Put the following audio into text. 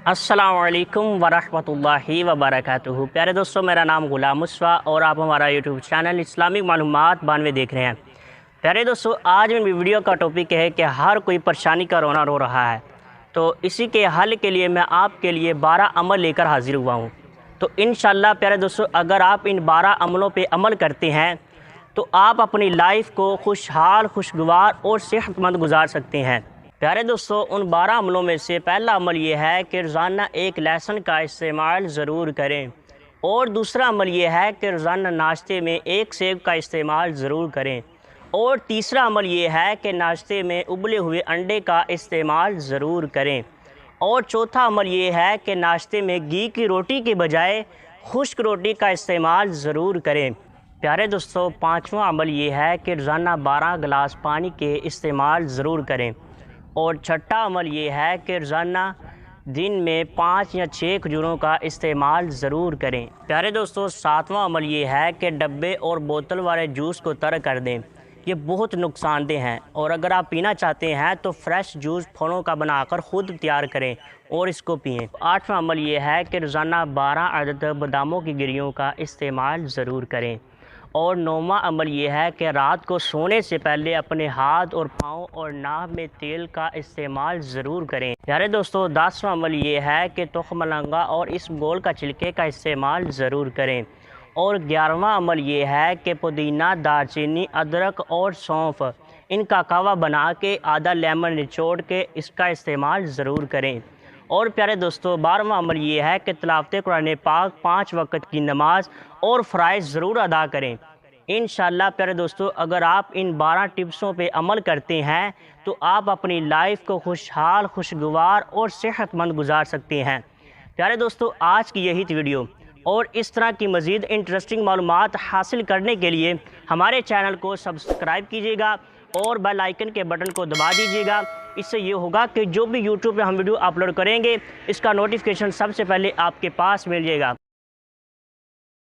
अस्सलामुअलैकुम वरहमतुल्लाहि वबरकातुहू। प्यारे दोस्तों, मेरा नाम ग़ुलाम मुस्तफ़ा और आप हमारा यूट्यूब चैनल इस्लामिक मालूमात 92 देख रहे हैं। प्यारे दोस्तों, आज मेरी वीडियो का टॉपिक है कि हर कोई परेशानी का रोना रो रहा है, तो इसी के हल के लिए मैं आपके लिए 12 अमल लेकर हाजिर हुआ हूँ। तो इंशाअल्लाह प्यारे दोस्तों, अगर आप इन 12 अमलों पर अमल करते हैं तो आप अपनी लाइफ को खुशहाल, खुशगवार और सेहतमंद गुजार सकते हैं। प्यारे दोस्तों, उन 12 अमलों में से पहला अमल ये है कि रोज़ाना एक लहसुन का इस्तेमाल ज़रूर करें, और दूसरा अमल ये है कि रोज़ाना नाश्ते में एक सेब का इस्तेमाल ज़रूर करें, और तीसरा अमल ये है कि नाश्ते में उबले हुए अंडे का इस्तेमाल ज़रूर करें, और चौथा अमल ये है कि नाश्ते में घी की रोटी के बजाय खुश्क रोटी का इस्तेमाल ज़रूर करें। प्यारे दोस्तों, पाँचवा अमल ये है कि रोज़ाना 12 गिलास पानी के इस्तेमाल ज़रूर करें, और छठा अमल ये है कि रोज़ाना दिन में 5 या 6 खजूरों का इस्तेमाल ज़रूर करें। प्यारे दोस्तों, सातवां अमल ये है कि डब्बे और बोतल वाले जूस को तर्क कर दें, ये बहुत नुकसानदेह हैं, और अगर आप पीना चाहते हैं तो फ्रेश जूस फलों का बनाकर ख़ुद तैयार करें और इसको पिएं। आठवां अमल ये है कि रोज़ाना 12 अदद बादामों की गिरियों का इस्तेमाल ज़रूर करें, और नौवां अमल ये है कि रात को सोने से पहले अपने हाथ और पाँव और नाक में तेल का इस्तेमाल ज़रूर करें। प्यारे दोस्तों, 10वां अमल ये है कि तुखमलंगा और इस गोल का छिलके का इस्तेमाल ज़रूर करें, और 11वां अमल ये है कि पुदीना, दालचीनी, अदरक और सौंफ इनका कहवा बना के आधा लेमन निचोड़ के इसका इस्तेमाल ज़रूर करें। और प्यारे दोस्तों, 12वां अमल ये है कि तिलावत कुरान पाक, 5 वक्त की नमाज और फ़राइज़ ज़रूर अदा करें। इंशाअल्लाह प्यारे दोस्तों, अगर आप इन 12 टिप्सों पे अमल करते हैं तो आप अपनी लाइफ को खुशहाल, खुशगवार और सेहतमंद गुजार सकते हैं। प्यारे दोस्तों, आज की यही थी वीडियो, और इस तरह की मज़ीद इंटरेस्टिंग मालूमात हासिल करने के लिए हमारे चैनल को सब्सक्राइब कीजिएगा और बेल आइकन के बटन को दबा दीजिएगा। इससे ये होगा कि जो भी यूट्यूब पे हम वीडियो अपलोड करेंगे इसका नोटिफिकेशन सबसे पहले आपके पास मिल जाएगा।